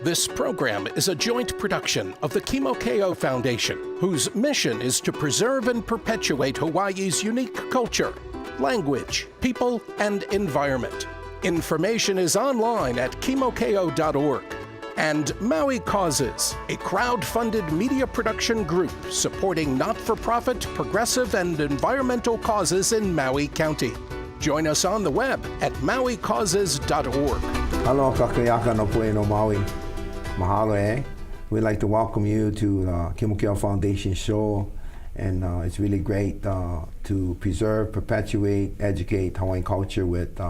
This program is a joint production of the Kimokeo Foundation, whose mission is to preserve and perpetuate Hawaii's unique culture, language, people, and environment. Information is online at kimokeo.org. And Maui Causes, a crowd-funded media production group supporting not-for-profit, progressive, and environmental causes in Maui County. Join us on the web at mauicauses.org. Aloha kakayaka no pue no Maui. Mahalo e. We'd like to welcome you to the Kimokeo Foundation show. And it's really great to preserve, perpetuate, educate Hawaiian culture with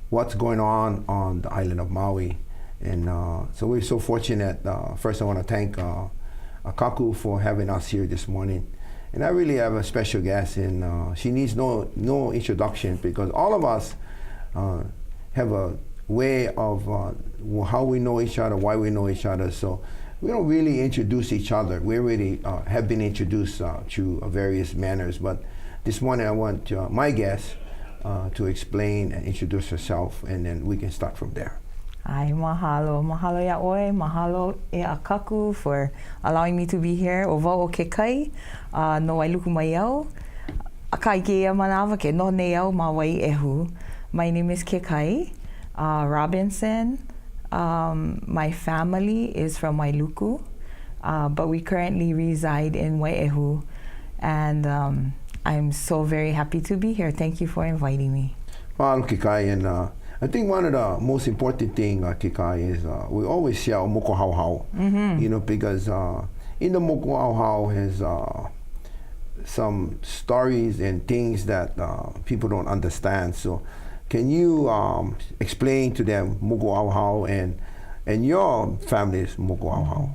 what's going on the island of Maui. And so we're so fortunate. First, I want to thank Kaku for having us here this morning. And I really have a special guest, and she needs no introduction because all of us have a way of how we know each other, why we know each other. So we don't really introduce each other. We already have been introduced through various manners. But this morning I want my guest to explain and introduce herself, and then we can start from there. Ai, mahalo. Mahalo ya oe. Mahalo e a Kaku for allowing me to be here. O wau o Kekai, no wailuku mai au. Akai ke ia manawa ke no nei au ma Waiehu. My name is Kekai Robinson. My family is from Wailuku, but we currently reside in Waiehu. And I'm so very happy to be here. Thank you for inviting me. Mahalo Kekai, and I think one of the most important things, Kekai, is we always share moko hau, you know, because in the moko hau has some stories and things that people don't understand. So can you explain to them moko hau and your family's moko hau?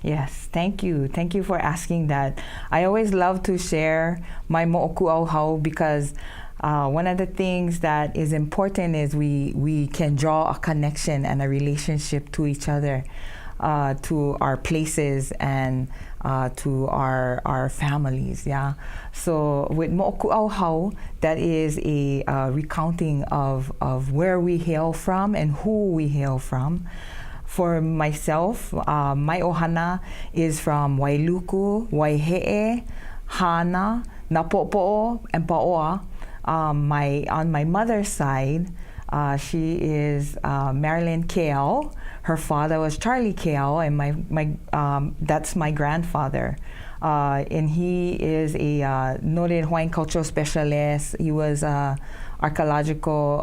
Yes, thank you. Thank you for asking that. I always love to share my mo'oku hau because one of the things that is important is we can draw a connection and a relationship to each other, to our places and to our families, yeah. So with mo'oku hau, that is a recounting of where we hail from and who we hail from. For myself, my ohana is from Wailuku, Waihe'e, Hana, Napo'opo'o, and Pa'oa. On my mother's side, she is Marilyn Keao. Her father was Charlie Keao, and that's my grandfather. And he is a noted Hawaiian cultural specialist. He was archaeological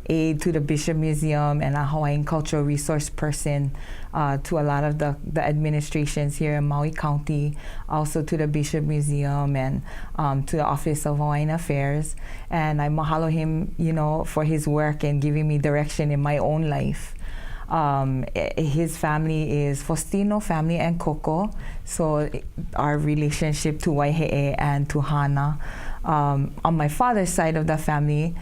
aide to the Bishop Museum and a Hawaiian cultural resource person to a lot of the administrations here in Maui County, also to the Bishop Museum and to the Office of Hawaiian Affairs. And I mahalo him, you know, for his work and giving me direction in my own life. His family is Faustino family and Coco, so our relationship to Waihe'e and to Hana. On my father's side of the family,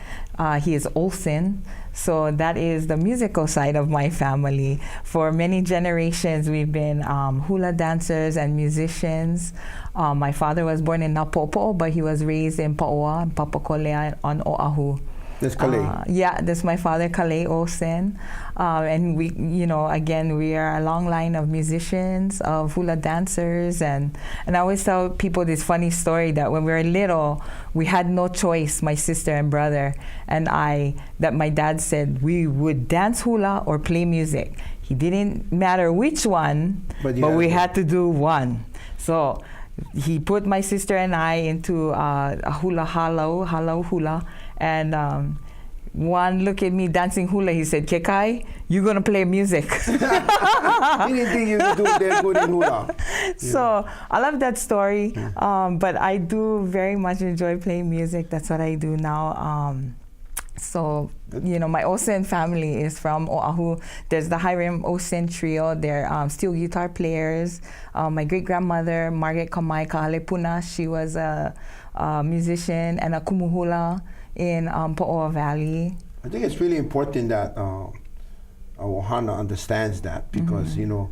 he is Olsen, so that is the musical side of my family. For many generations, we've been hula dancers and musicians. My father was born in Napo'opo'o, but he was raised in Pa'oa and Papakolea on Oahu. That's Kalei. Yeah, that's my father, Kalei Olsen. And we, you know, again, we are a long line of musicians, of hula dancers. And I always tell people this funny story that when we were little, we had no choice, my sister and brother and I, that my dad said we would dance hula or play music. He didn't matter which one, but we had to do one. So he put my sister and I into a hula halau hula. And one look at me dancing hula, he said, Kekai, you're going to play music. He didn't think you could do that good in hula. So I love that story, but I do very much enjoy playing music. That's what I do now. So, you know, my Olsen family is from Oahu. There's the Hiram Olsen trio. They're steel guitar players. My great-grandmother, Margaret Kamai Ka'alepuna, she was a musician and a kumuhula in Pa'oa Valley. I think it's really important that Ohana understands that because, you know,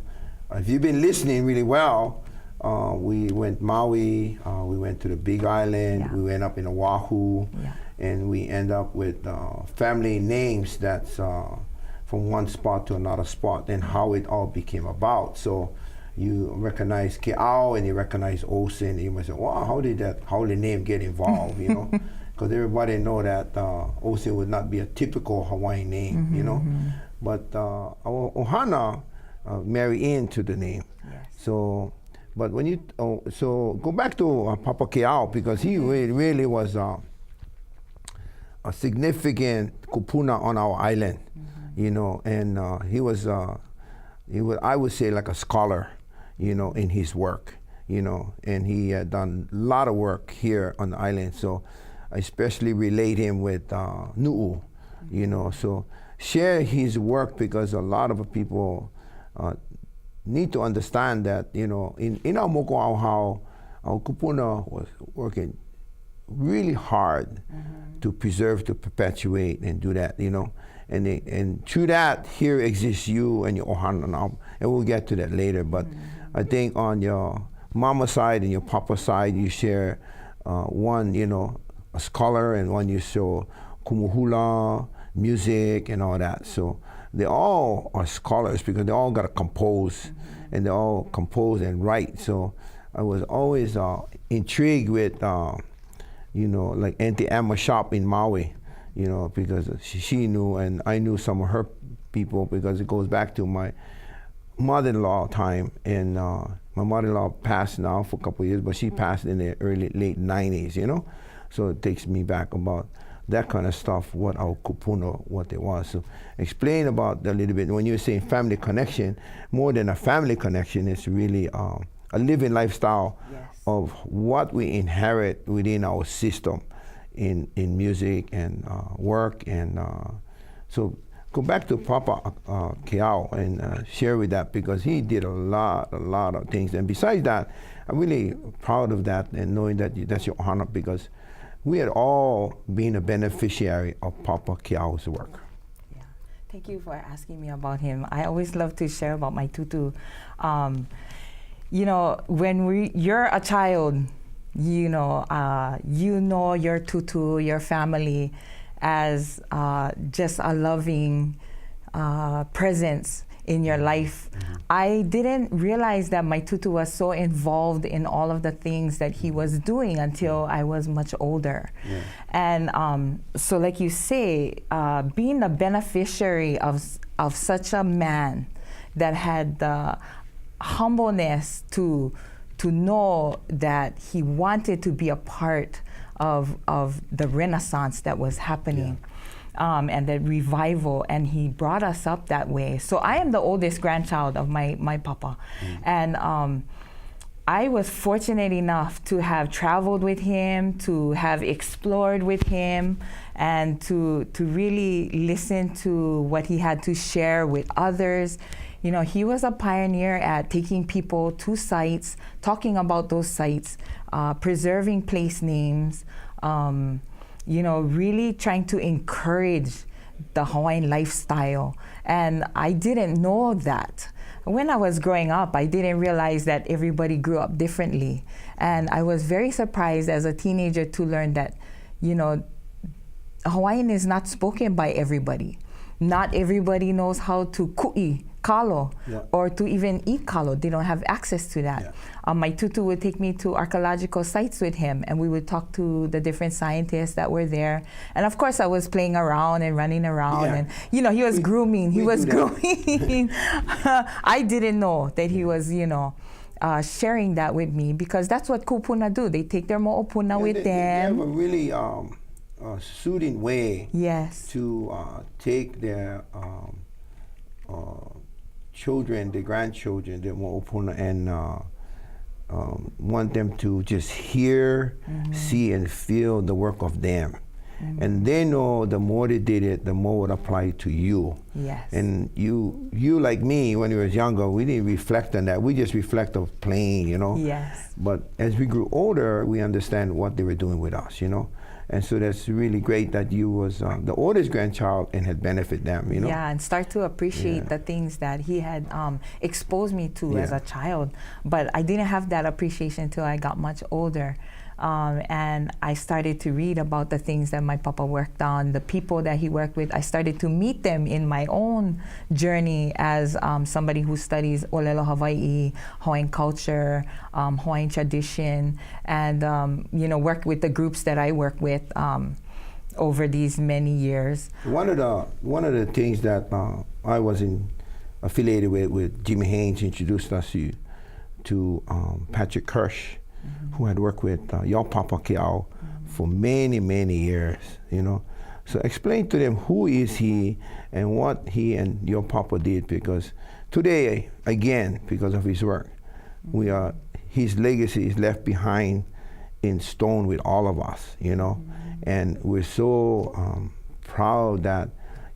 if you've been listening really well, we went Maui, we went to the Big Island, we went up in Oahu, and we end up with family names that's from one spot to another spot and how it all became about. So you recognize Ke'au and you recognize Osin, and you might say, wow, how did the name get involved, you know? Because everybody know that Osin would not be a typical Hawaiian name, you know? But our Ohana marry into the name. Yes. So, but when you, so go back to Papa Ke'au, because he really was a significant kupuna on our island, you know, and he was, I would say, like a scholar, you know, in his work, you know, and he had done a lot of work here on the island. So I especially relate him with Nu'u, you know, so share his work, because a lot of people need to understand that, you know, in our moko how our kupuna was working really hard to preserve, to perpetuate, and do that, you know. And through that, here exists you and your ohana now, and we'll get to that later. But I think on your mama side and your papa side, you share one, you know, a scholar, and one you show kumuhula, music, and all that. So they all are scholars, because they all got to compose, and they all compose and write. So I was always intrigued with, you know, like Auntie Emma Shop in Maui, you know, because she knew, and I knew some of her people, because it goes back to my mother-in-law time, and my mother-in-law passed now for a couple of years, but she passed in the late 90s, you know. So it takes me back about that kind of stuff, what our kupuna, what it was. So explain about that a little bit. When you're saying family connection, more than a family connection, it's really a living lifestyle of what we inherit within our system in music and work. And so go back to Papa Ke'au and share with that, because he did a lot of things. And besides that, I'm really proud of that, and knowing that that's your honor, because we had all been a beneficiary of Papa Ke'au's work. Yeah, thank you for asking me about him. I always love to share about my tutu. You know, when you're a child, you know your tutu, your family, as just a loving presence in your life. I didn't realize that my tutu was so involved in all of the things that he was doing until I was much older. And so like you say, being a beneficiary of such a man that had the humbleness to know that he wanted to be a part of the Renaissance that was happening. And the revival, and he brought us up that way. So I am the oldest grandchild of my papa, and I was fortunate enough to have traveled with him, to have explored with him, and to really listen to what he had to share with others. You know, he was a pioneer at taking people to sites, talking about those sites, preserving place names, you know, really trying to encourage the Hawaiian lifestyle. And I didn't know that. When I was growing up, I didn't realize that everybody grew up differently. And I was very surprised as a teenager to learn that, you know, Hawaiian is not spoken by everybody. Not everybody knows how to ku'i kalo, or to even eat kalo. They don't have access to that. My tutu would take me to archaeological sites with him, and we would talk to the different scientists that were there. And of course, I was playing around and running around, and you know, he was grooming. He was grooming. I didn't know that he was, you know, sharing that with me, because that's what kupuna do. They take their mo'opuna with them. They have a really soothing way to take their children, their grandchildren, their mo'opuna, and want them to just hear, see, and feel the work of them. And they know the more they did it, the more it applied to you. And you like me, when we was younger, we didn't reflect on that. We just reflect of playing, you know. But as we grew older, we understand what they were doing with us, you know. And so that's really great that you was the oldest grandchild and had benefit them, you know. And start to appreciate the things that he had exposed me to as a child. But I didn't have that appreciation until I got much older. And I started to read about the things that my papa worked on, the people that he worked with. I started to meet them in my own journey as somebody who studies Olelo Hawaii, Hawaiian culture, Hawaiian tradition, and work with the groups that I work with over these many years. One of the things that I was affiliated with Jimmy Haynes introduced us to Patrick Kirsch, who had worked with Your Papa Keao for many, many years, So explain to them who is he and what he and Your Papa did, because today, again, because of his work, his legacy is left behind in stone with all of us, And we're so proud that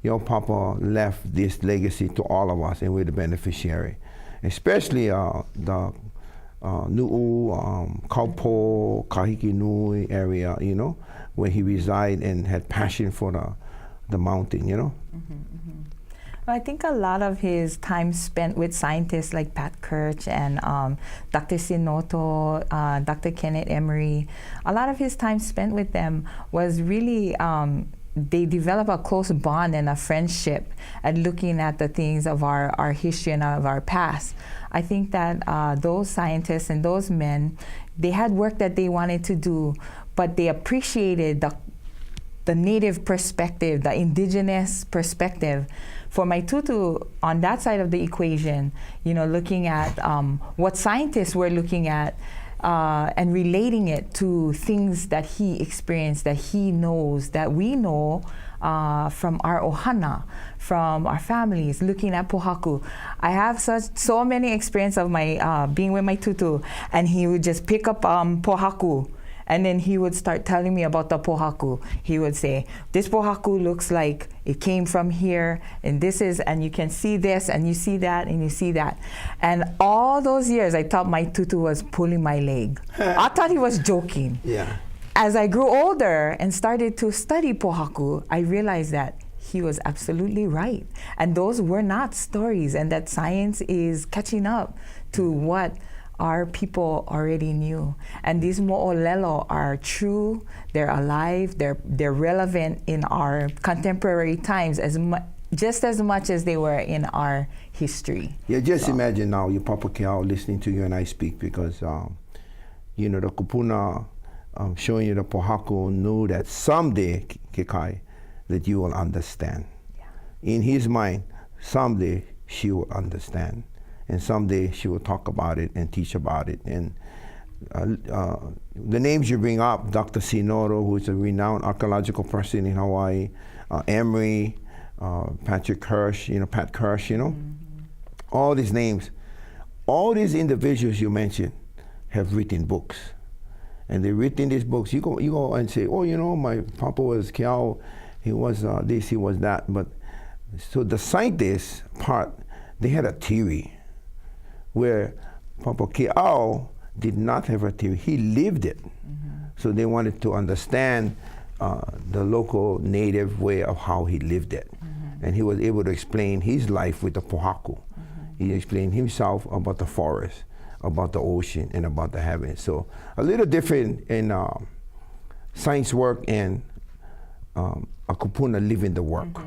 Your Papa left this legacy to all of us, and we're the beneficiary. Especially the Nu'u, Kaupo, Kahiki Nui area, where he resided and had passion for the mountain, I think a lot of his time spent with scientists like Pat Kirch and Dr. Sinoto, Dr. Kenneth Emery, a lot of his time spent with them was really, they developed a close bond and a friendship at looking at the things of our history and of our past. I think that those scientists and those men, they had work that they wanted to do, but they appreciated the native perspective, the indigenous perspective. For my tutu, on that side of the equation, looking at what scientists were looking at and relating it to things that he experienced, that he knows, that we know from our ohana, from our families, looking at pohaku. I have so many experience of my being with my tutu, and he would just pick up pohaku. And then he would start telling me about the pohaku. He would say, this pohaku looks like it came from here, and and you can see this, and you see that, and you see that. And all those years, I thought my tutu was pulling my leg. I thought he was joking. Yeah. As I grew older and started to study pohaku, I realized that he was absolutely right. And those were not stories, and that science is catching up to what our people already knew. And these mo'olelo are true, they're alive, they're relevant in our contemporary times just as much as they were in our history. Yeah, just imagine now your Papa Keao listening to you and I speak, because the kupuna showing you the pohaku knew that someday, Kekai, that you will understand. Yeah. In his mind, someday she will understand. And someday she will talk about it and teach about it. And the names you bring up, Dr. Sinoto, who is a renowned archaeological person in Hawaii, Emery, Patrick Kirsch, Pat Kirsch, all these names, all these individuals you mentioned have written books. And they've written these books. You go and say, my papa was Keao, he was this, he was that. But so the scientist part, they had a theory, where Papa Keao did not have a theory. He lived it. So they wanted to understand the local native way of how he lived it. And he was able to explain his life with the pohaku. He explained himself about the forest, about the ocean, and about the heavens. So a little different in science work and a kupuna living the work.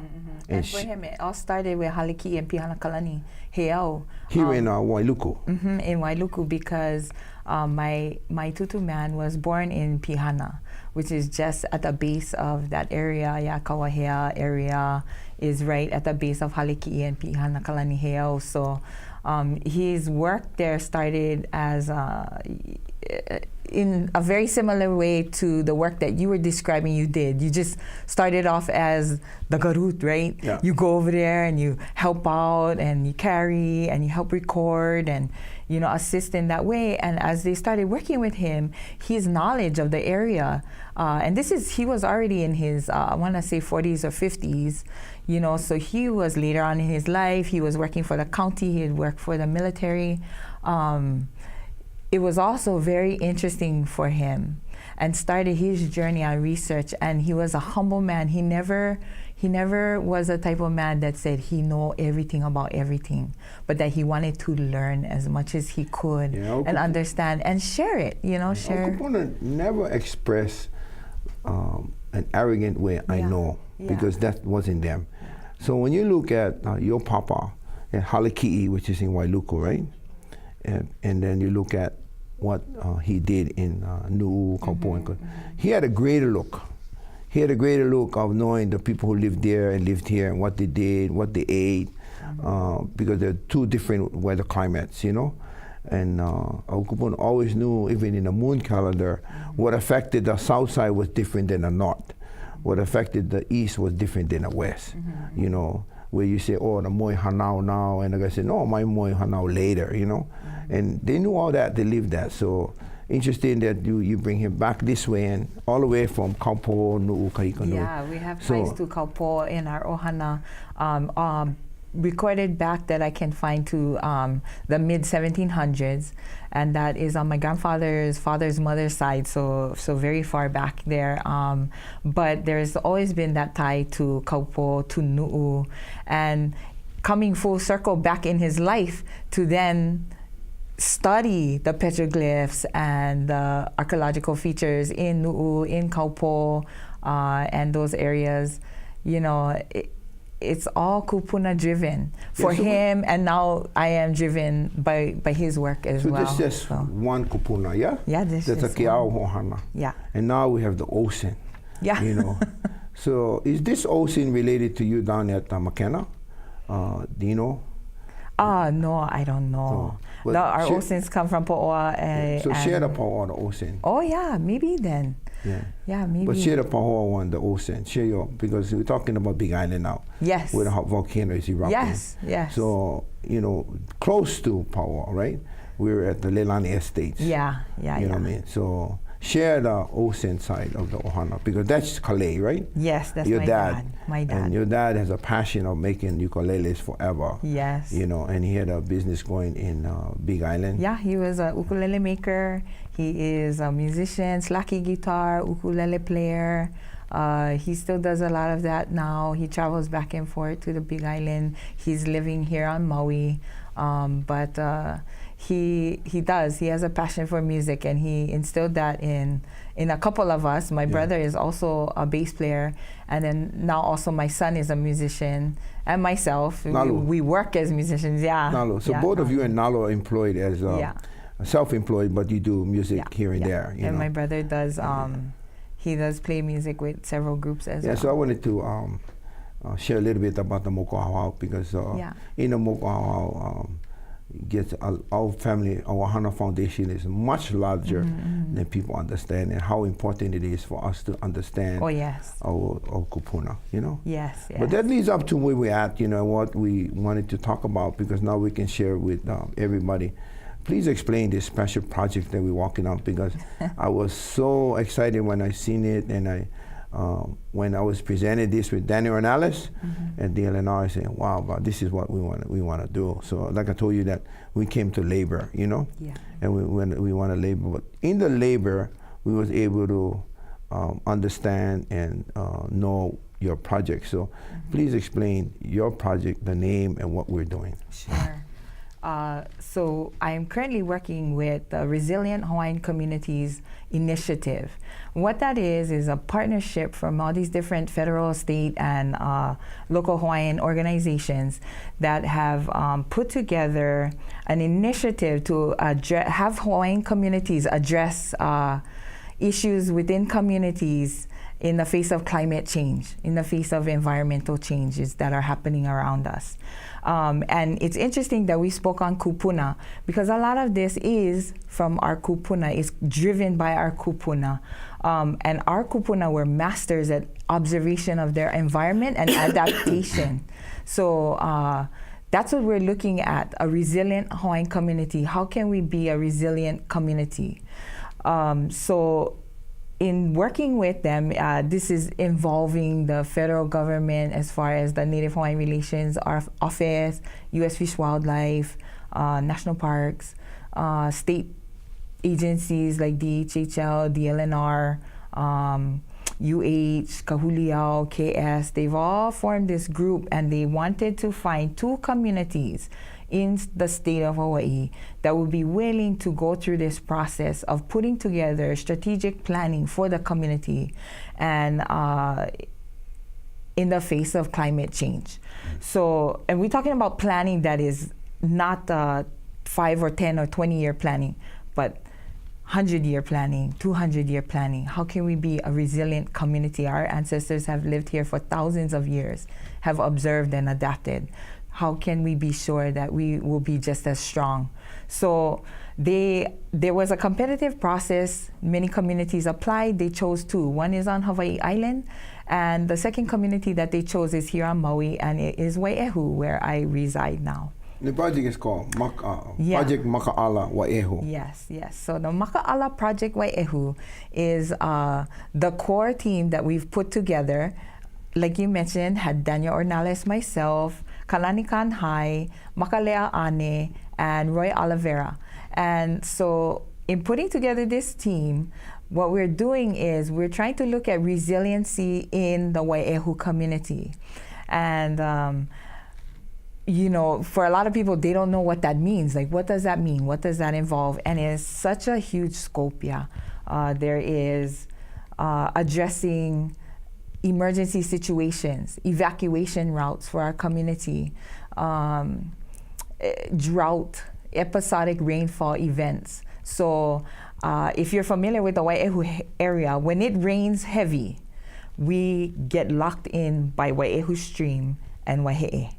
And for him, it all started with Haliki and Pihana Kalani, Heao. Here in Wailuku. In Wailuku, because my tutu man was born in Pihana, which is just at the base of that area. Yakawahea area is right at the base of Haliki and Pihana Kalani Heao. So his work there started as in a very similar way to the work that you were describing you did. You just started off as the garut, right? Yeah. You go over there and you help out and you carry and you help record and assist in that way. And as they started working with him, his knowledge of the area, and he was already in his, I want to say 40s or 50s, so he was later on in his life, he was working for the county, he had worked for the military. It was also very interesting for him and started his journey on research, and he was a humble man. He He never was a type of man that said he know everything about everything, but that he wanted to learn as much as he could and understand and share it, share. Okupuna never expressed an arrogant way, I know, because that wasn't them. So when you look at your papa at Haleki'i, which is in Wailuku, right? And then you look at what he did in Nu'u, Kaupo, he had a greater look. He had a greater look of knowing the people who lived there and lived here and what they did, what they ate, because they're two different weather climates, And Okupuna always knew, even in the moon calendar, what affected the south side was different than the north. What affected the east was different than the west, where you say, oh, the moi hanau now, and the guy said, no, my moi hanau later, And they knew all that, they lived that. So interesting that you bring him back this way and all the way from Kaupo, Nu'u, Kahiko, Nu'u. Yeah, we have ties to Kaupo in our ohana. Recorded back that I can find to the mid 1700s, and that is on my father's mother's side, so very far back there. But there's always been that tie to Kaupo, to Nu'u, and coming full circle back in his life to then study the petroglyphs and the archaeological features in Nu'u, in Kaupo, and those areas. It's all kupuna driven for him, and now I am driven by his work as well. So this is just one kupuna, yeah? Yeah, this is a Keao Ho'ana. Yeah. And now we have the ocean. Yeah. So is this ocean related to you down at Maka'ala? Do you know? No, I don't know. So, our oceans come from Po'oa. So share the Po'oa, the ocean. Oh yeah, maybe then. Yeah, maybe. But share the Po'oa one, the ocean. Share because we're talking about Big Island now. Yes. Where the volcano is erupting. Yes. So, close to Po'oa, right? We're at the Leilani Estates. Yeah. You know what I mean? So share the ocean side of the ohana, because that's Kalei, right? Yes, that's your my dad. My dad. And your dad has a passion of making ukuleles forever. Yes. And he had a business going in Big Island. Yeah, he was a ukulele maker. He is a musician, slaki guitar, ukulele player. He still does a lot of that now. He travels back and forth to the Big Island. He's living here on Maui. But he has a passion for music, and he instilled that in a couple of us. My brother is also a bass player, and then now also my son is a musician, and myself. We work as musicians, Nalo. So both of you and Nalo are employed as self-employed, but you do music here and there. And my brother does. He does play music with several groups as well. So I wanted to share a little bit about the Moko'ahau, because in the Moko'ahau, our family, our Hana Foundation is much larger than people understand, and how important it is for us to understand our kupuna, Yes. But that leads up to where we're at, what we wanted to talk about, because now we can share with everybody. Please explain this special project that we're working on, because I was so excited when I seen it, and when I was presented this with Daniel and Alice at the LNR, I said, wow, but this is what we want to do. So like I told you, that we came to labor, and we want to labor. But in the labor, we was able to understand and know your project. So please explain your project, the name, and what we're doing. Sure. So I am currently working with the Resilient Hawaiian Communities Initiative. What that is a partnership from all these different federal, state, and local Hawaiian organizations that have put together an initiative to have Hawaiian communities address issues within communities in the face of climate change, in the face of environmental changes that are happening around us. And it's interesting that we spoke on kupuna, because a lot of this is from our kupuna, is driven by our kupuna. And our kupuna were masters at observation of their environment and adaptation. So that's what we're looking at, a resilient Hawaiian community. How can we be a resilient community? So in working with them, this is involving the federal government as far as the Native Hawaiian Relations Office, U.S. Fish Wildlife, national parks, state agencies like DHHL, DLNR, UH, Kahuliao, KS, they've all formed this group, and they wanted to find 2 communities in the state of Hawaii that would be willing to go through this process of putting together strategic planning for the community and in the face of climate change. So, and we're talking about planning that is not 5 or 10 or 20-year planning, but 100-year planning, 200-year planning. How can we be a resilient community? Our ancestors have lived here for thousands of years, have observed and adapted. How can we be sure that we will be just as strong? So there was a competitive process. Many communities applied. They chose 2. One is on Hawaii Island, and the second community that they chose is here on Maui, and it is Waiehu, where I reside now. The project is called Project Maka'ala Waiehu. Yes, yes. So the Maka'ala Project Waiehu is the core team that we've put together. Like you mentioned, had Daniel Ornales, myself, Kalani Kanhai, Makalea Ane, and Roy Oliveira. And so in putting together this team, what we're doing is we're trying to look at resiliency in the Waiehu community. And you know, for a lot of people, they don't know what that means. Like, what does that mean? What does that involve? And it's such a huge scope, yeah. There is addressing emergency situations, evacuation routes for our community, drought, episodic rainfall events. So if you're familiar with the Waiehu area, when it rains heavy, we get locked in by Waiehu Stream and Waihe'e.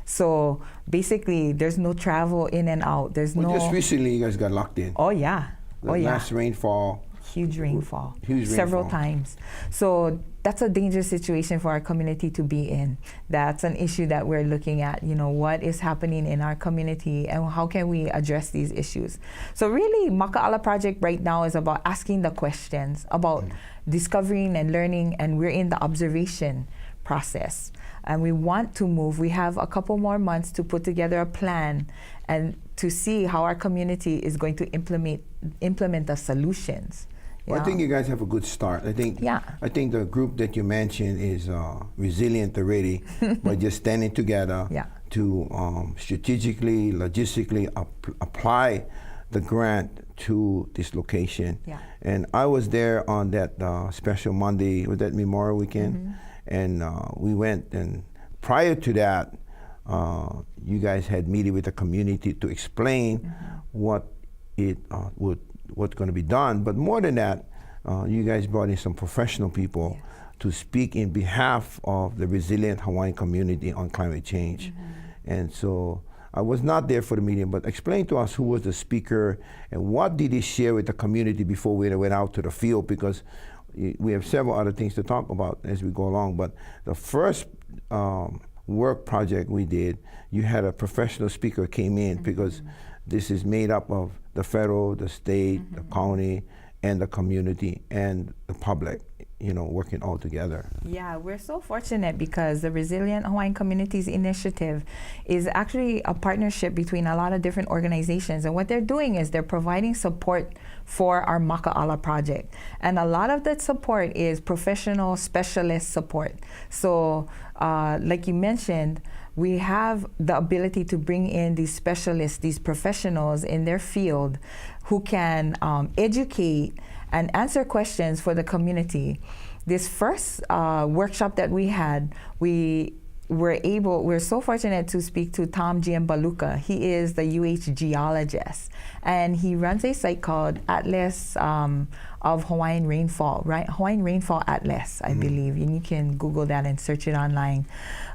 So basically, there's no travel in and out. There's no. Just recently, you guys got locked in. Oh yeah. The last rainfall. Huge rainfall. Huge rainfall. Several times. So that's a dangerous situation for our community to be in. That's an issue that we're looking at. You know, what is happening in our community and how can we address these issues? So really, Maka'ala Project right now is about asking the questions, about discovering and learning, and we're in the observation process. And we want to move. We have a couple more months to put together a plan and to see how our community is going to implement the solutions. Well, I think you guys have a good start. I think the group that you mentioned is resilient already by just standing together to strategically, logistically apply the grant to this location. And I was there on that special Monday, was that Memorial Weekend? And we went, and prior to that, you guys had meeting with the community to explain what what's going to be done. But more than that, you guys brought in some professional people to speak in behalf of the resilient Hawaiian community on climate change. And so I was not there for the meeting, but explain to us who was the speaker and what did he share with the community before we went out to the field, because we have several other things to talk about as we go along. But the first work project we did, you had a professional speaker came in because this is made up of the federal, the state, the county, and the community and the public, you know, working all together. Yeah, we're so fortunate because the Resilient Hawaiian Communities Initiative is actually a partnership between a lot of different organizations. And what they're doing is they're providing support for our Maka'ala project. And a lot of that support is professional specialist support. So like you mentioned, we have the ability to bring in these specialists, these professionals in their field who can educate and answer questions for the community. This first workshop that we had, we're so fortunate to speak to Tom Giambaluca. He is the UH geologist, and he runs a site called Atlas of Hawaiian Rainfall, right? Hawaiian Rainfall Atlas, I believe, and you can Google that and search it online.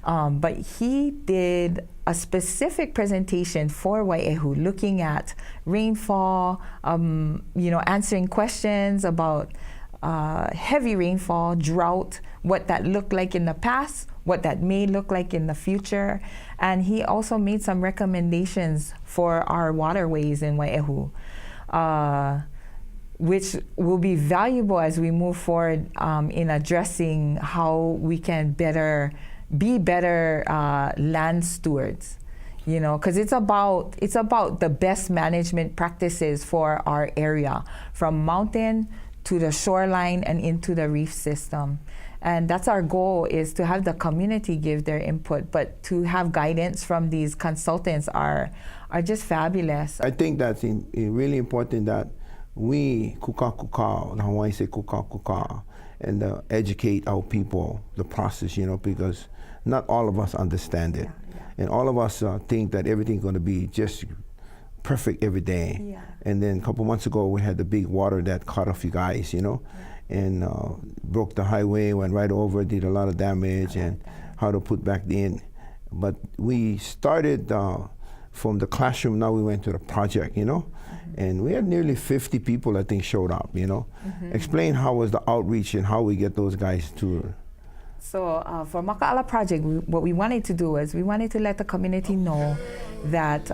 But he did a specific presentation for Waiehu, looking at rainfall, answering questions about heavy rainfall, drought, what that looked like in the past, what that may look like in the future. And he also made some recommendations for our waterways in Waiehu, which will be valuable as we move forward in addressing how we can be better land stewards. You know, because it's about the best management practices for our area, from mountain to the shoreline and into the reef system. And that's our goal, is to have the community give their input, but to have guidance from these consultants are just fabulous. I think that's really important that we kuka, the Hawaiian say kuka, and educate our people, the process, because not all of us understand it. Yeah. And all of us think that everything's going to be just perfect every day. Yeah. And then a couple months ago, we had the big water that caught off you guys, and broke the highway, went right over, did a lot of damage, and how to put back in. But we started from the classroom, now we went to the project, and we had nearly 50 people, I think, showed up, Explain how was the outreach and how we get those guys to. So for Makaʻala Project, what we wanted to do is we wanted to let the community know that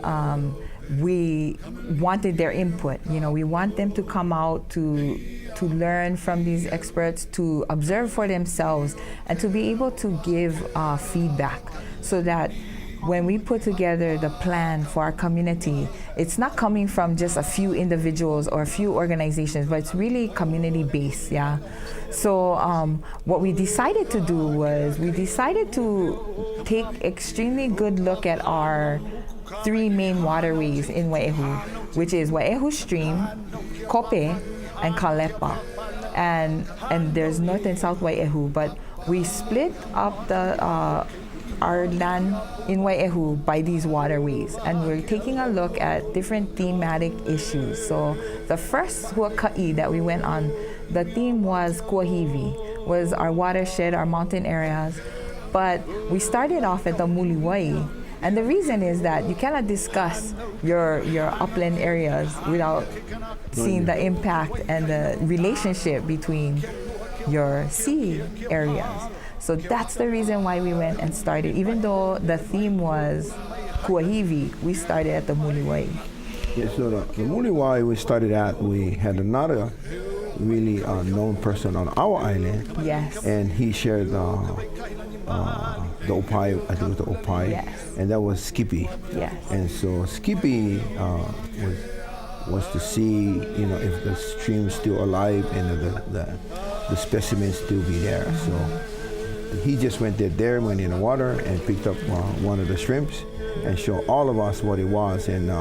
we wanted their input. We want them to come out to learn from these experts, to observe for themselves, and to be able to give feedback, so that when we put together the plan for our community, it's not coming from just a few individuals or a few organizations, but it's really community-based, yeah? So what we decided to do was we decided to take extremely good look at our 3 main waterways in Waiehu, which is Waiehu Stream, Kope, and Kalepa. And there's North and South Waiehu, but we split up our land in Waiehu by these waterways, and we're taking a look at different thematic issues. So the first huaka'i that we went on, the theme was Kuahivi, was our watershed, our mountain areas, but we started off at the Muliwai. And the reason is that you cannot discuss your upland areas without seeing the impact and the relationship between your sea areas. So that's the reason why we went and started. Even though the theme was Kuahivi, we started at the Muliwai. Yeah, so the Muliwai we started at, we had another really known person on our island. Yes. And he shared the Opai, I think it was the Opai. Yes. And that was Skippy. Yes. And so Skippy was to see, if the stream's still alive and the specimens still be there. So he just went went in the water and picked up one of the shrimps and showed all of us what it was. And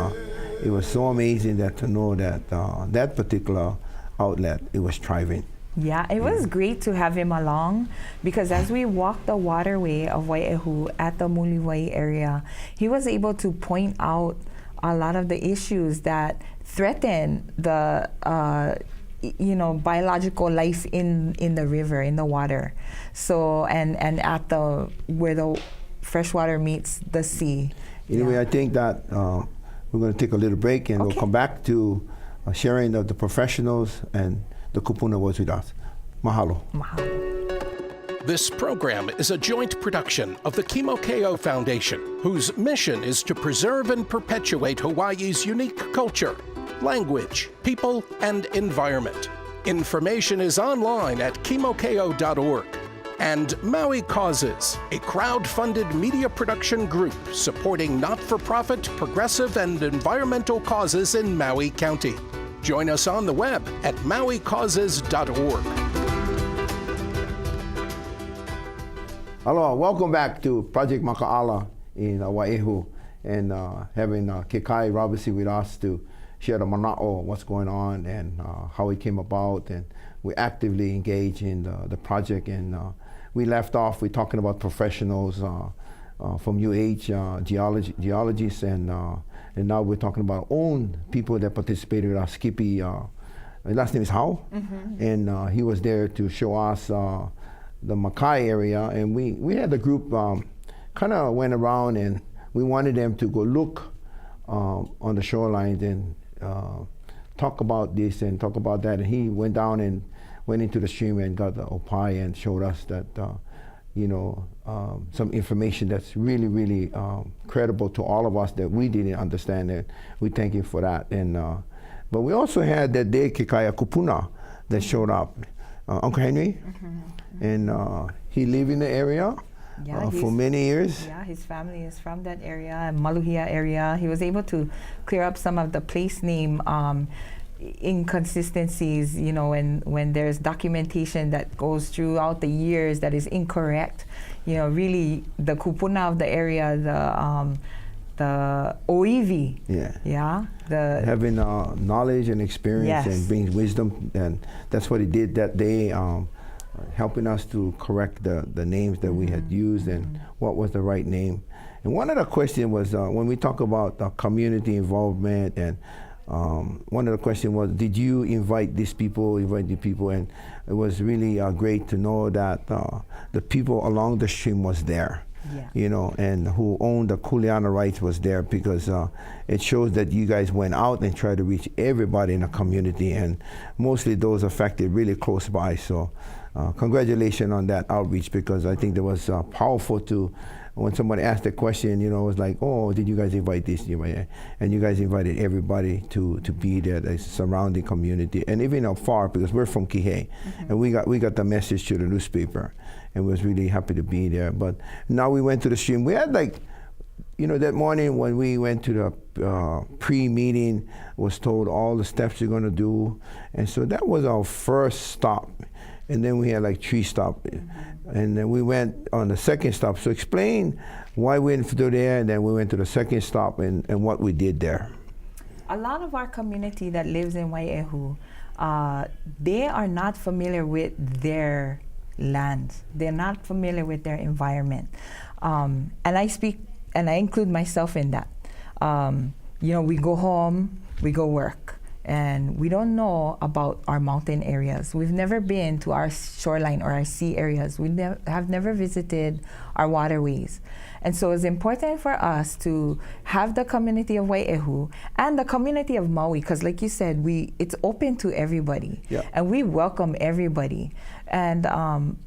it was so amazing to know that that particular outlet, it was thriving. Yeah, it was great to have him along, because as we walked the waterway of Waiehu at the Muliwai area, he was able to point out a lot of the issues that threaten the biological life in the river, in the water. So and at where the freshwater meets the sea. Anyway, I think that we're going to take a little break, and we'll come back to sharing of the professionals and the kupuna was with us. Mahalo. Mahalo. This program is a joint production of the Kimokeo Foundation, whose mission is to preserve and perpetuate Hawaii's unique culture, language, people, and environment. Information is online at kimokeo.org. And Maui Causes, a crowd-funded media production group supporting not-for-profit, progressive, and environmental causes in Maui County. Join us on the web at mauicauses.org. Aloha, welcome back to Project Maka'ala in Waiehu, and having Kekai Robinson with us to share the mana'o, what's going on, and how it came about. And we actively engage in the project. And we left off with talking about professionals from UH, geologists, and now we're talking about own people that participated. Skippy, his last name is Hao, and he was there to show us the Makai area. And we had the group kind of went around, and we wanted them to go look on the shorelines and talk about this and talk about that. And he went down and went into the stream and got the Opai and showed us that some information that's really, really credible to all of us that we didn't understand it. We thank you for that. And but we also had that day Kekai Kupuna that showed up, Uncle Henry, and he lived in the area for many years. Yeah, his family is from that area, Maluhia area. He was able to clear up some of the place name inconsistencies, you know, when there's documentation that goes throughout the years that is incorrect, you know, really the kupuna of the area, the oivi, the having knowledge and experience and bringing wisdom, and that's what he did that day, helping us to correct the names that we had used and what was the right name. And one of the questions was when we talk about community involvement, and one of the questions was, did you invite these people, and it was really great to know that the people along the stream was there. You know, and who owned the kuleana rights was there, because it shows that you guys went out and tried to reach everybody in the community, and mostly those affected really close by. So congratulations on that outreach, because I think that was powerful to, when somebody asked the question, you know, it was like, oh, did you guys invite this? And you guys invited everybody to be there, the surrounding community, and even afar, because we're from Kihei, and we got the message to the newspaper, and was really happy to be there. But now we went to the stream. We had, like, you know, that morning when we went to the pre-meeting, was told all the steps you're going to do, and so that was our first stop. And then we had like 3 stops, and then we went on the second stop. So explain why we went to there, and then we went to the second stop, and what we did there. A lot of our community that lives in Waiehu, they are not familiar with their lands. They're not familiar with their environment. And I speak, and I include myself in that. You know, we go home, we go work, and we don't know about our mountain areas. We've never been to our shoreline or our sea areas. We have never visited our waterways. And so it's important for us to have the community of Waiehu and the community of Maui, because like you said, it's open to everybody, and we welcome everybody. And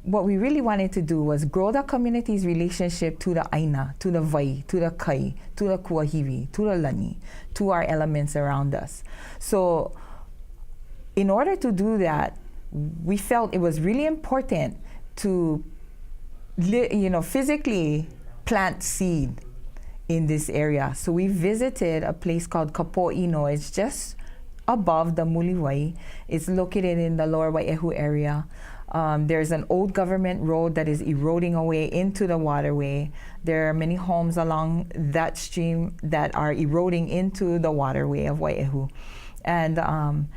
what we really wanted to do was grow the community's relationship to the aina, to the vai, to the kai, to the kuahiwi, to the lani, to our elements around us. So in order to do that, we felt it was really important to physically plant seed in this area. So we visited a place called Kapo'ino. It's just above the Muliwai. It's located in the lower Waiehu area. There's an old government road that is eroding away into the waterway. There are many homes along that stream that are eroding into the waterway of Waiehu. And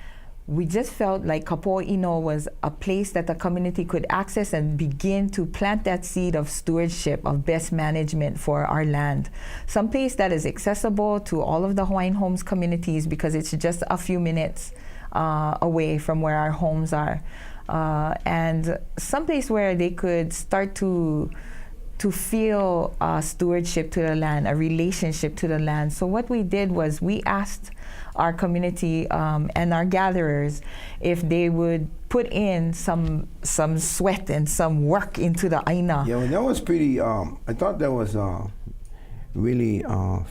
we just felt like Kapo'ino was a place that the community could access and begin to plant that seed of stewardship, of best management for our land. Some place that is accessible to all of the Hawaiian Homes communities, because it's just a few minutes away from where our homes are. And someplace where they could start to feel stewardship to the land, a relationship to the land. So what we did was we asked our community and our gatherers if they would put in some sweat and some work into the aina. Yeah, well, that was pretty, I thought that was really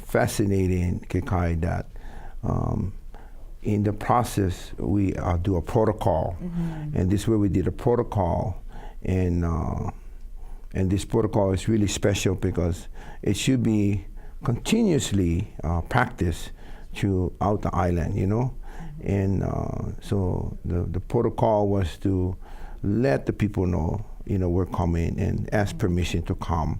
fascinating, Kekai, that in the process, we do a protocol, and this is where we did a protocol, and this protocol is really special because it should be continuously practiced throughout the island, you know, and so the protocol was to let the people know, you know, we're coming, and ask permission to come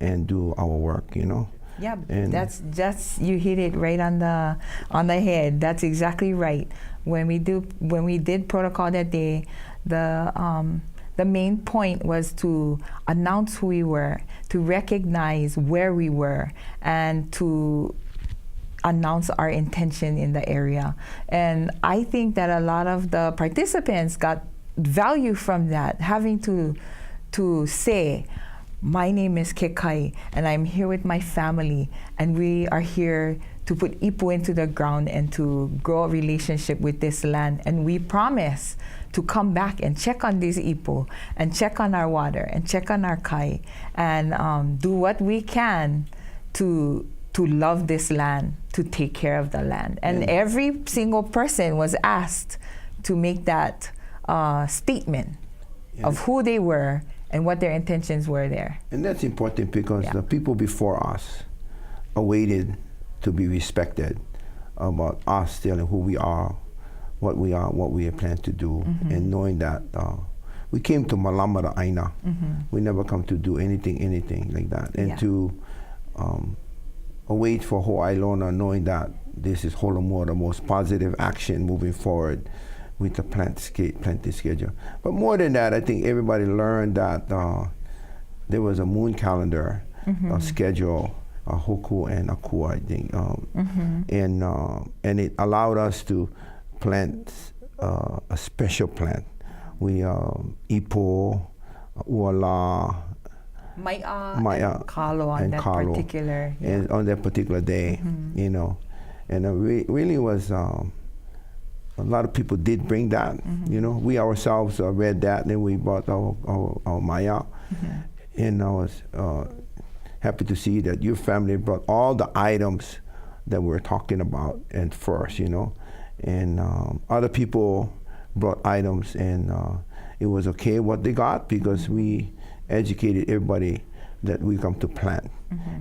and do our work, you know. Yeah, and that's you hit it right on the head. That's exactly right. When we did protocol that day, the main point was to announce who we were, to recognize where we were, and to announce our intention in the area. And I think that a lot of the participants got value from that, having to say, my name is Kekai, and I'm here with my family, and we are here to put ipu into the ground and to grow a relationship with this land. And we promise to come back and check on these ipu, and check on our water, and check on our kai, and do what we can to love this land, to take care of the land. And every single person was asked to make that statement of who they were and what their intentions were there. And that's important because the people before us awaited to be respected about us telling who we are, what we are, what we plan to do, and knowing that we came to Malamara Aina. We never come to do anything like that, and to wait for Ho'ailona, knowing that this is Holomua, the most positive action moving forward with the planting schedule. But more than that, I think everybody learned that there was a moon calendar schedule, Hoku and Akua, I think, and it allowed us to plant a special plant. We Ipo, Uala, Maya, and Kalo on that particular and on that particular day, you know, and it really was. A lot of people did bring that, you know. We ourselves read that, and then we bought our Maya, and I was happy to see that your family brought all the items that we're talking about and first, you know, and other people brought items, and it was okay what they got because we educated everybody that we come to plant.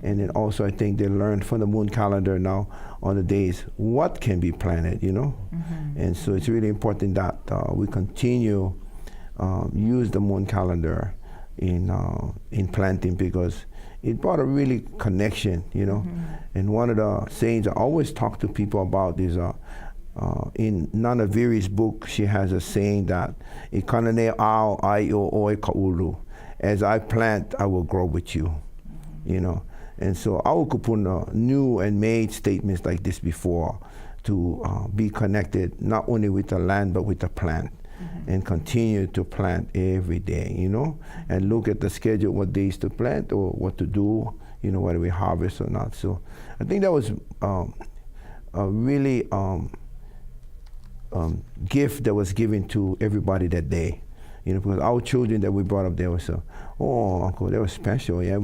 And then also I think they learned from the moon calendar now on the days what can be planted, you know. And so it's really important that we continue use the moon calendar in planting because it brought a really connection, you know. And one of the sayings I always talk to people about is in Nana Viri's book, she has a saying that "Ikanane ao ai o oe kaulu." As I plant, I will grow with you, you know. And so Aukupuna knew and made statements like this before to be connected not only with the land but with the plant, and continue to plant every day, you know, and look at the schedule, what days to plant or what to do, you know, whether we harvest or not. So I think that was a really gift that was given to everybody that day. You know, because our children that we brought up there was, oh, Uncle, that was special. Yeah,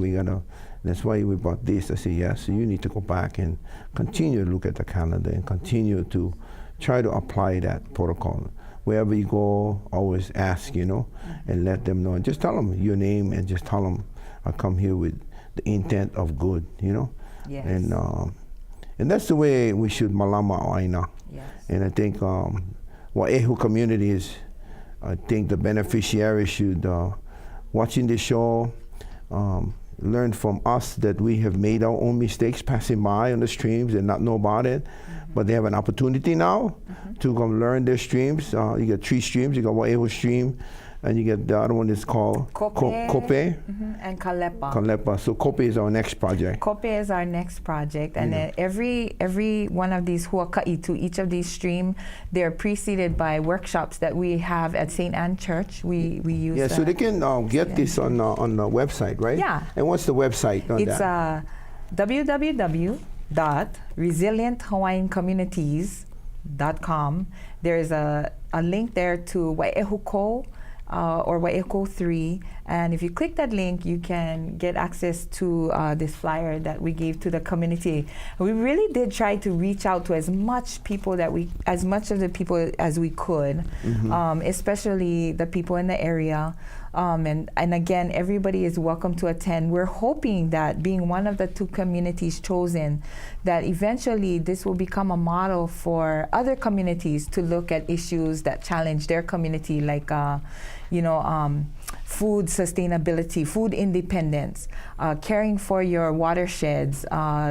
that's why we brought this. I said, yes, so you need to go back and continue to look at the calendar and continue to try to apply that protocol. Wherever you go, always ask, you know, and let them know. And just tell them your name and just tell them I come here with the intent of good, you know. Yes. And that's the way we should malama o aina. Yes. And I think Waiehu community is, I think the beneficiaries should, watching the show, learn from us that we have made our own mistakes passing by on the streams and not know about it. But they have an opportunity now to come learn their streams. You get 3 streams. You got Waiehu stream, and you get the other one is called Kope. And Kalepa. Kalepa. So Kope is our next project. Kope is our next project, and then every one of these huaka'i to each of these stream, they're preceded by workshops that we have at St. Anne Church. We use. Yeah, so they can get this on the website, right? Yeah. And what's the website on that? It's www.resilienthawaiiancommunities.com. There's a link there to Waiehu Ko or Waiehu 3, and if you click that link, you can get access to this flyer that we gave to the community. We really did try to reach out to as much of the people as we could, especially the people in the area. And again, everybody is welcome to attend. We're hoping that being one of the 2 communities chosen, that eventually this will become a model for other communities to look at issues that challenge their community, like food sustainability, food independence, caring for your watersheds,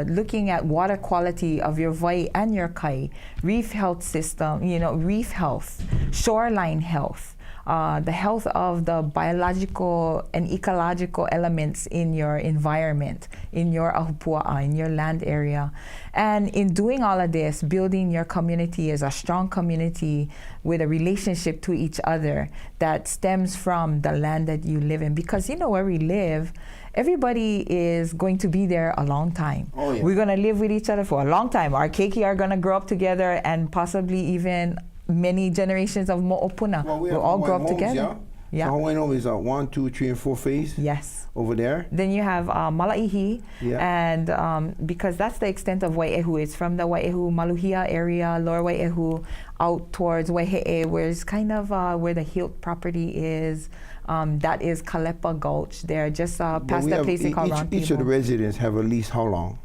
looking at water quality of your vai and your kai, reef health system, reef health, shoreline health. The health of the biological and ecological elements in your environment, in your ahupua'a, in your land area. And in doing all of this, building your community as a strong community with a relationship to each other that stems from the land that you live in. Because where we live, everybody is going to be there a long time. Oh, yeah. We're going to live with each other for a long time. Our keiki are going to grow up together, and possibly even many generations of mo'opuna will all grow up together. Yeah. So Hawaiian home is 1, 2, 3, and 4 phase. Yes. Over there. Then you have Malaihi, and because that's the extent of Waiehu. It's from the Waiehu Maluhia area, Lower Waiehu, out towards Waihe'e, where it's kind of where the Hilt property is. That is Kalepa Gulch. They're just past that place called Round Table. Each of the residents have at least how long?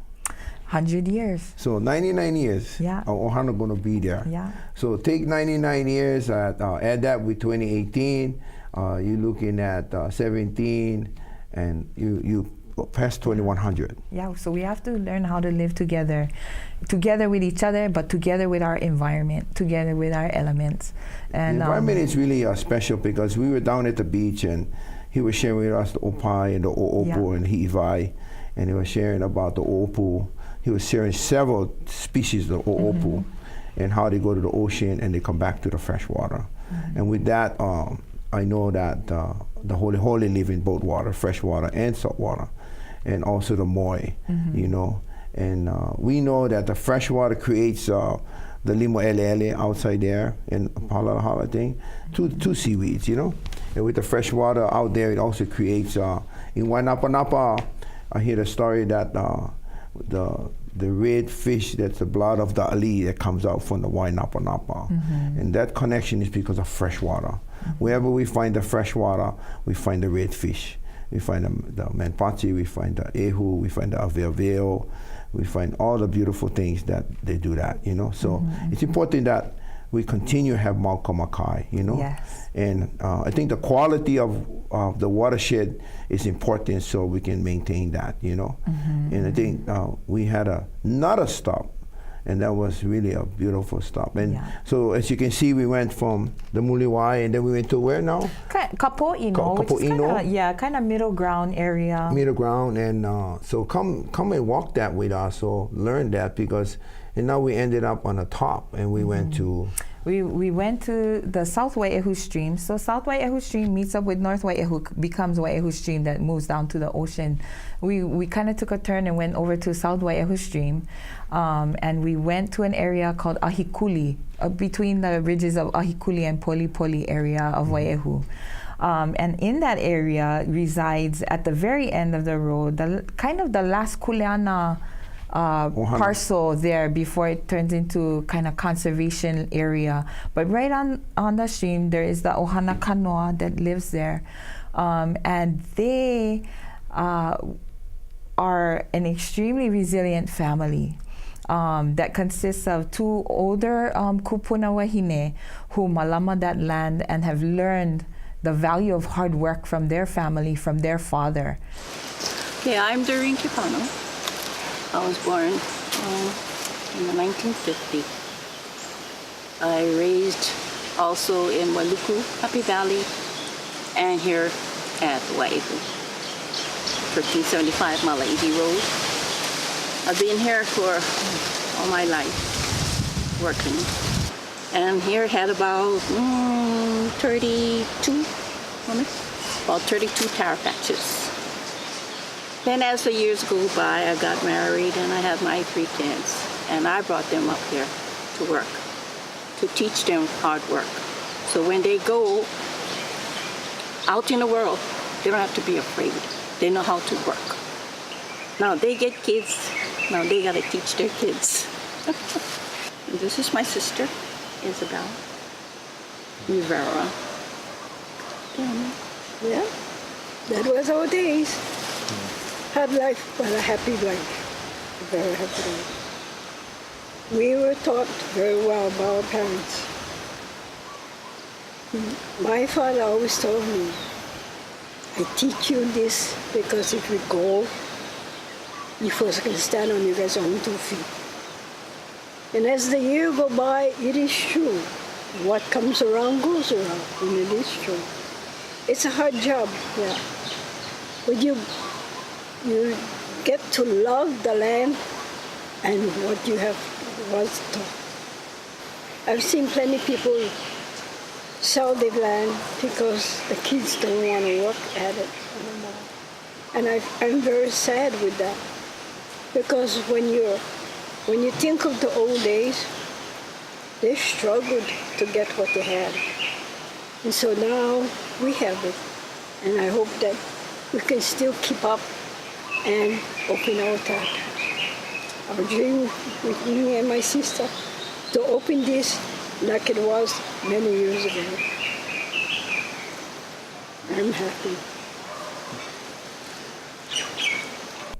100 years. So 99 years, Yeah. our ohana going to be there. Yeah. So take 99 years, add that with 2018, you're looking at 17, and you past 2100. Yeah, so we have to learn how to live together with each other, but together with our environment, together with our elements. And the environment is really special because we were down at the beach and he was sharing with us the opai and the oopu and hi'ivai, and he was sharing about the oopu. He was sharing several species of the oopu and how they go to the ocean and they come back to the fresh water. And with that, I know that the holy live in both water, fresh water and salt water, and also the moi, you know. And we know that the fresh water creates the limo ele outside there in Palalahala thing, two seaweeds, you know. And with the fresh water out there, it also creates, in Wainapanapa, I hear the story that the red fish, that's the blood of the ali that comes out from the Wainapanapa. And that connection is because of fresh water. Wherever we find the fresh water, we find the red fish. We find the manpachi, we find the ehu, we find the aveaveo, we find all the beautiful things that they do that, you know. So it's important that we continue to have Makai, you know. Yes. And I think the quality of the watershed is important so we can maintain that, you know. And I think we had another stop, and that was really a beautiful stop. And so as you can see, we went from the Muliwai, and then we went to where now? Kapo'ino, which is kind of middle ground area. Middle ground, and so come and walk that with us, or learn that, because, and now we ended up on the top, and we went to... We went to the South Waiehu stream. So South Waiehu stream meets up with North Waiehu, becomes Waiehu stream that moves down to the ocean. We kind of took a turn and went over to South Waiehu stream, and we went to an area called Ahikuli, between the ridges of Ahikuli and Poli Poli area of Waiehu. And in that area resides, at the very end of the road, the last kuleana parcel there before it turns into kind of conservation area. But right on the stream, there is the Ohana Kanoa that lives there. And they are an extremely resilient family that consists of two older kupuna wahine who malama that land and have learned the value of hard work from their family, from their father. Okay, I'm Doreen Kipano. I was born in the 1950s. I raised also in Waluku, Happy Valley, and here at Waiehu, 1375 Malaiti Road. I've been here for all my life, working. And here had about 32 tire patches. Then as the years go by, I got married and I had my 3 kids. And I brought them up here to work, to teach them hard work. So when they go out in the world, they don't have to be afraid. They know how to work. Now they get kids, now they gotta teach their kids. And this is my sister, Isabel Rivera. Yeah, that was our days. Hard life, but a happy life. A very happy life. We were taught very well by our parents. My father always told me, I teach you this because if we go, you first can stand on your guys' own 2 feet. And as the year go by, it is true. What comes around goes around, and it is true. It's a hard job, yeah. But you get to love the land and what you have was taught. I've seen plenty of people sell their land because the kids don't want to work at it anymore. And I'm very sad with that, because when you think of the old days, they struggled to get what they had. And so now we have it. And I hope that we can still keep up and open our tap. Our dream with me and my sister to open this like it was many years ago. I'm happy.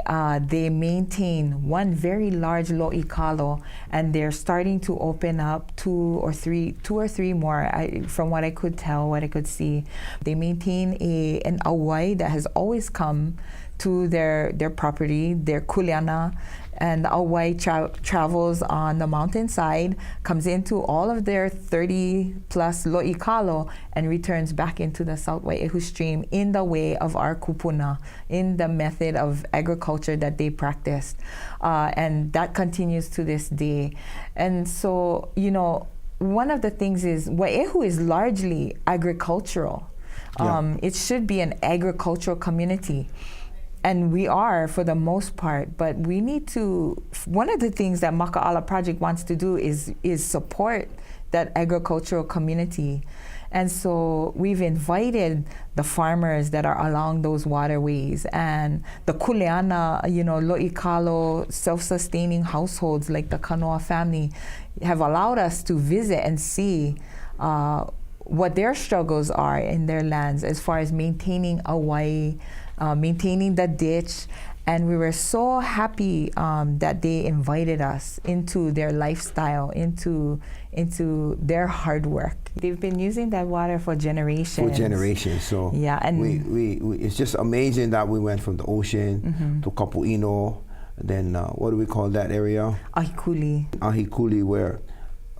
they maintain one very large lo'ikalo, and they're starting to open up two or three more. From what I could tell, what I could see, they maintain an awai that has always come to their property, their kuleana, and the awai travels on the mountainside, comes into all of their 30 plus lo'ikalo, and returns back into the South Waiehu stream in the way of our kupuna, in the method of agriculture that they practiced. And that continues to this day. And so, you know, one of the things is Waiehu is largely agricultural. It should be an agricultural community. And we are, for the most part, but we need to, one of the things that Maka'ala Project wants to do is support that agricultural community. And so we've invited the farmers that are along those waterways and the kuleana, you know, lo'ikalo, self-sustaining households like the Kanoa family have allowed us to visit and see what their struggles are in their lands as far as maintaining awai, maintaining the ditch. And we were so happy that they invited us into their lifestyle, into their hard work. They've been using that water for generations. For generations, so yeah, and we it's just amazing that we went from the ocean to Kapu'ino, then what do we call that area? Ahikuli, where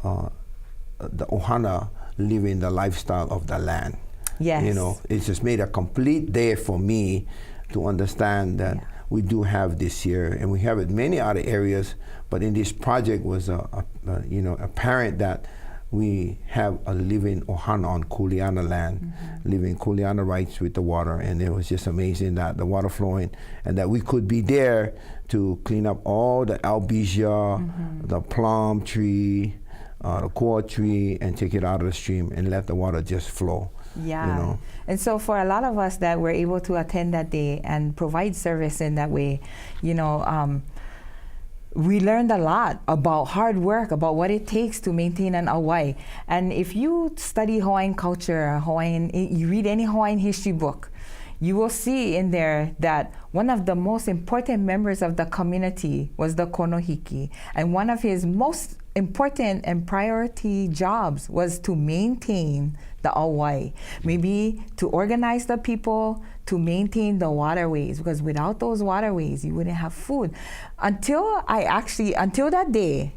the ohana living the lifestyle of the land. Yes. You know, it's just made a complete day for me to understand that we do have this here, and we have it in many other areas, but in this project was apparent that we have a living ohana on kuleana land, living kuleana rights with the water, and it was just amazing that the water flowing, and that we could be there to clean up all the albizia, the plum tree, the koa tree, and take it out of the stream and let the water just flow. Yeah. You know? And so for a lot of us that were able to attend that day and provide service in that way, you know, we learned a lot about hard work, about what it takes to maintain an awai. And if you study Hawaiian culture, you read any Hawaiian history book, you will see in there that one of the most important members of the community was the konohiki. And one of his most important and priority jobs was to maintain the awai, maybe to organize the people, to maintain the waterways, because without those waterways, you wouldn't have food. Until that day,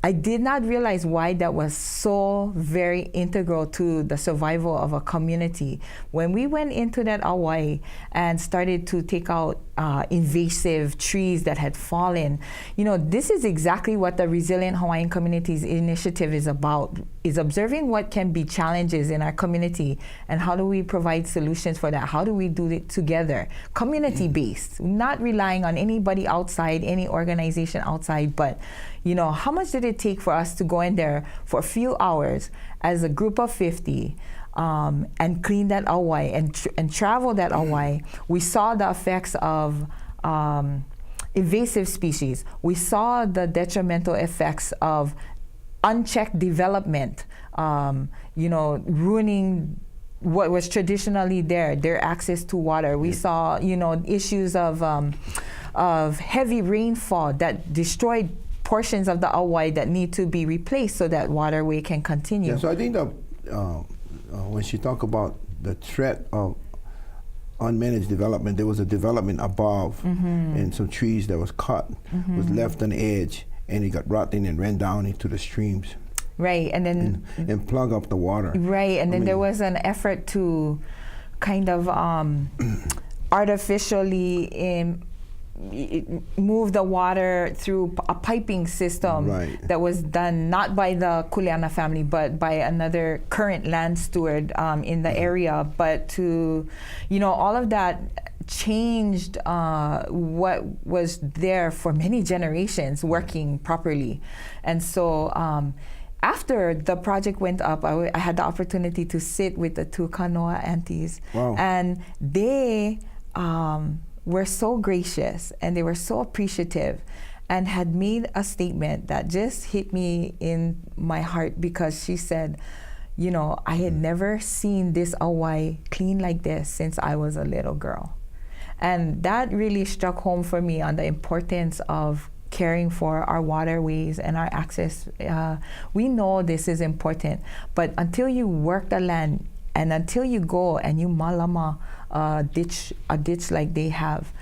I did not realize why that was so very integral to the survival of a community. When we went into that awai and started to take out invasive trees that had fallen, you know, this is exactly what the Resilient Hawaiian Communities Initiative is about, is observing what can be challenges in our community and how do we provide solutions for that. How do we do it together, community-based, not relying on anybody outside, any organization outside, but you know, how much did it take for us to go in there for a few hours as a group of 50 and clean that awai and travel that awai? We saw the effects of invasive species. We saw the detrimental effects of unchecked development, you know, ruining what was traditionally their access to water. We saw, you know, issues of heavy rainfall that destroyed portions of the awai that need to be replaced so that waterway can continue. Yeah, so I think that when she talked about the threat of unmanaged development, there was a development above, and some trees that was cut was left on the edge, and it got rotten and ran down into the streams. Right, and then and plug up the water. Right, and then there was an effort to kind of artificially move the water through a piping system that was done not by the Kuleana family but by another current land steward in the area. But to, you know, all of that changed what was there for many generations working properly. And so after the project went up, I had the opportunity to sit with the two Kanoa aunties. Wow. And they were so gracious and they were so appreciative and had made a statement that just hit me in my heart, because she said, you know, I had never seen this awai clean like this since I was a little girl. And that really struck home for me on the importance of caring for our waterways and our access. We know this is important, but until you work the land and until you go and you malama a ditch like they have,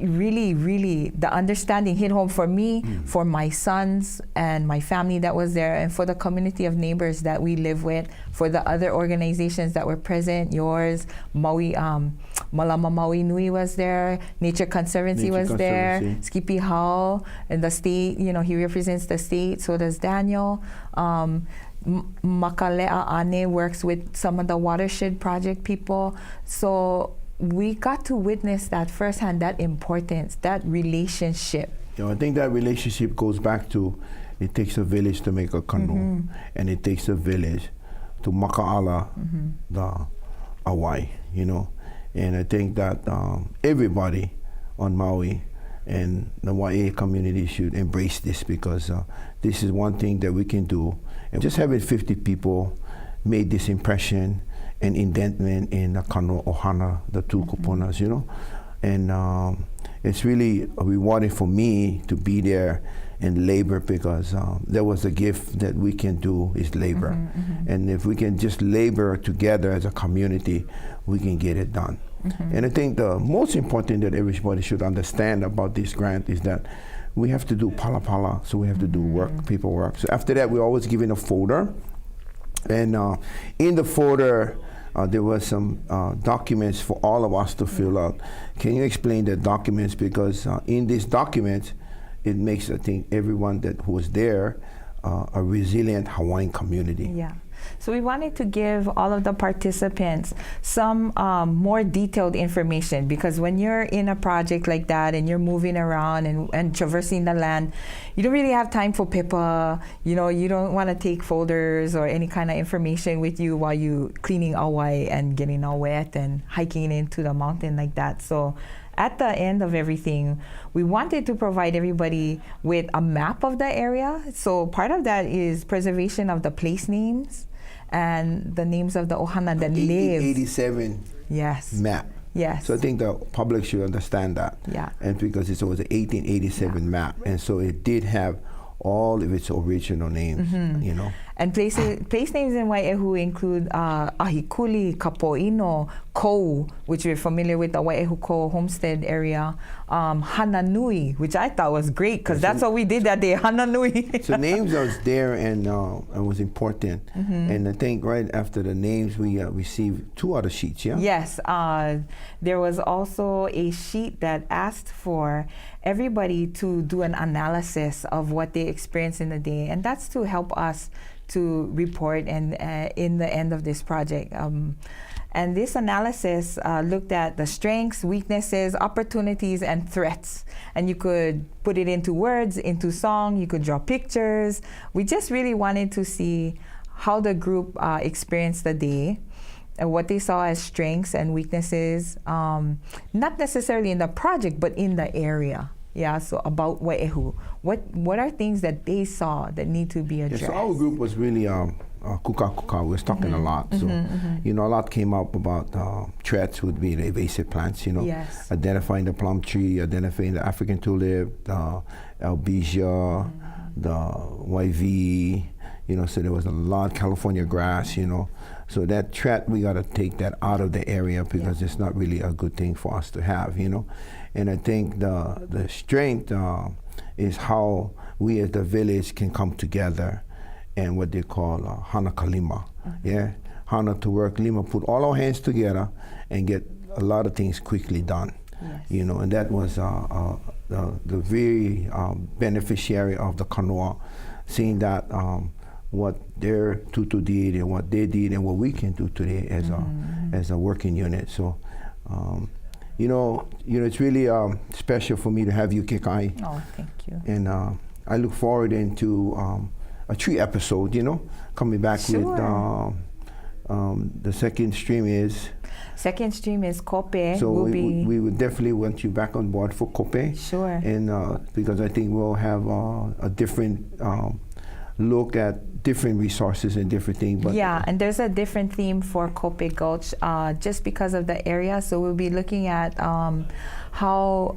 really the understanding hit home for me, for my sons and my family that was there, and for the community of neighbors that we live with, for the other organizations that were present, yours, Maui, Malama Maui Nui was there, Nature Conservancy was there, Skippy Hall, and the state, he represents the state, so does Daniel. Maka'ala works with some of the watershed project people. So we got to witness that firsthand, that importance, that relationship. I think that relationship goes back to, it takes a village to make a canoe, and it takes a village to Maka'ala the Hawaii, And I think that everybody on Maui and the Waiehu community should embrace this, because this is one thing that we can do. And just having 50 people made this impression and indentment in the kano ohana, the two kuponas, And it's really rewarding for me to be there and labor, because there was a gift that we can do is labor. And if we can just labor together as a community, we can get it done. And I think the most important that everybody should understand about this grant is that we have to do pala, so we have to do paperwork. So after that, we're always given a folder. And in the folder, there were some documents for all of us to fill out. Can you explain the documents? Because in these documents, it makes, I think, everyone who was there a resilient Hawaiian community. Yeah. So we wanted to give all of the participants some more detailed information, because when you're in a project like that and you're moving around and traversing the land, you don't really have time for paper. You don't want to take folders or any kind of information with you while you cleaning awai and getting all wet and hiking into the mountain like that. So at the end of everything, we wanted to provide everybody with a map of the area. So part of that is preservation of the place names and the names of the ohana that live. 1887 map. Yes. So I think the public should understand that. Yeah. And because it was an 1887 map, and so it did have all of its original names, And place names in Waiehu include Ahikuli, Kapo'ino, Kou, which we're familiar with, the Waiehu Kou homestead area, Hananui, which I thought was great, because that's what we did that day, Hananui. So names was there and was important. And I think right after the names, we received 2 other sheets, yeah? Yes. There was also a sheet that asked for everybody to do an analysis of what they experienced in the day, and that's to help us to report and in the end of this project. And this analysis looked at the strengths, weaknesses, opportunities, and threats. And you could put it into words, into song, you could draw pictures. We just really wanted to see how the group experienced the day, and what they saw as strengths and weaknesses, not necessarily in the project, but in the area. Yeah, so about Waiehu. What are things that they saw that need to be addressed? Yeah, so our group was really kuka. We was talking a lot. So, a lot came up about threats would be the invasive plants, Yes. Identifying the plum tree, identifying the African tulip, the albizia, the YV, so there was a lot of California grass, So that threat, we got to take that out of the area, because it's not really a good thing for us to have, And I think the strength is how we as the village can come together and what they call Hana Kalima. Yeah, Hana to work, Lima, put all our hands together and get a lot of things quickly done. Yes. And that was the very beneficiary of the kanoa, seeing that what their tutu did and what they did and what we can do today as a working unit. So, it's really special for me to have you, Kekai. Oh, thank you. And I look forward into a 3 episode, coming back with the second stream is. Second stream is Kope. So we would definitely want you back on board for Kope. Sure. And because I think we'll have a different look at different resources and different things. But yeah, and there's a different theme for Kope Gulch just because of the area. So we'll be looking at how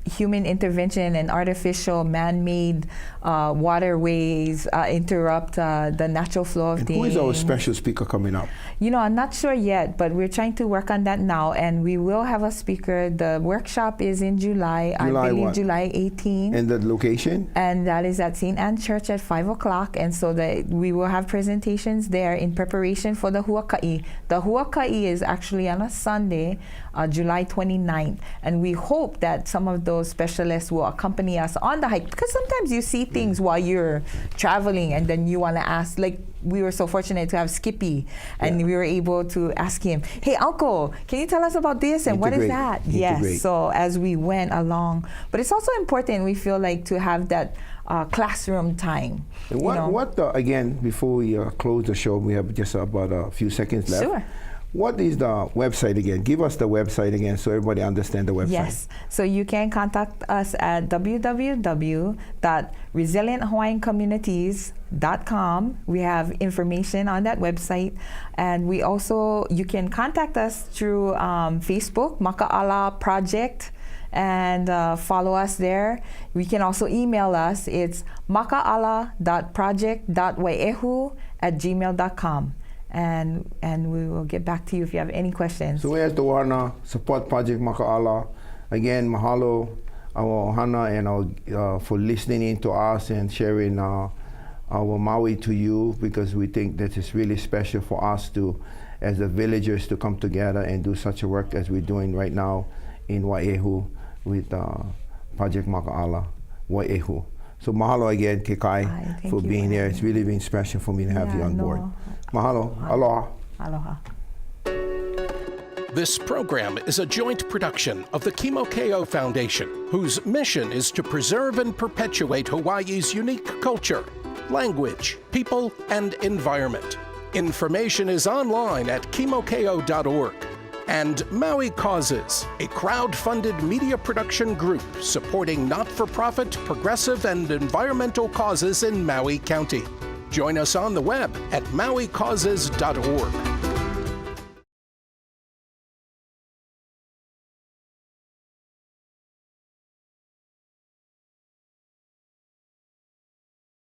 human intervention and artificial man-made waterways interrupt the natural flow of and things. who is our special speaker coming up? You know, I'm not sure yet, but we're trying to work on that now, and we will have a speaker. The workshop is in July, I believe what? July 18. And the location? And that is at St. Anne Church at 5 o'clock. And so we will have presentations there in preparation for the Huaka'i. The Huaka'i is actually on a Sunday, July 29th. And we hope that some of those specialists will accompany us on the hike. Because sometimes you see things while you're traveling and then you want to ask, like we were so fortunate to have Skippy. And we were able to ask him, hey, Uncle, can you tell us about this? And what is that? Yes, so as we went along. But it's also important, we feel like, to have that classroom time. And again, before we close the show, we have just about a few seconds left. Sure. What is the website again? Give us the website again so everybody understands the website. Yes. So you can contact us at www.resilienthawaiiancommunities.com. We have information on that website. And we also, you can contact us through Facebook, Makaʻala Project, and follow us there. We can also email us. It's maka'ala.project.waiehu@gmail.com. And we will get back to you if you have any questions. So here's the Warna Support Project Maka'ala. Again, mahalo our ohana and our, for listening in to us and sharing our Maui to you, because we think that it's really special for us to, as the villagers, to come together and do such a work as we're doing right now in Waiehu with Project Maka'ala Waiehu. So mahalo again, Kekai, for being here. It's really been special for me to have you on board. Mahalo. Aloha. Aloha. This program is a joint production of the Kimokeo Foundation, whose mission is to preserve and perpetuate Hawaii's unique culture, language, people, and environment. Information is online at kimokeo.org. And Maui Causes, a crowd-funded media production group supporting not-for-profit, progressive, and environmental causes in Maui County. Join us on the web at mauicauses.org.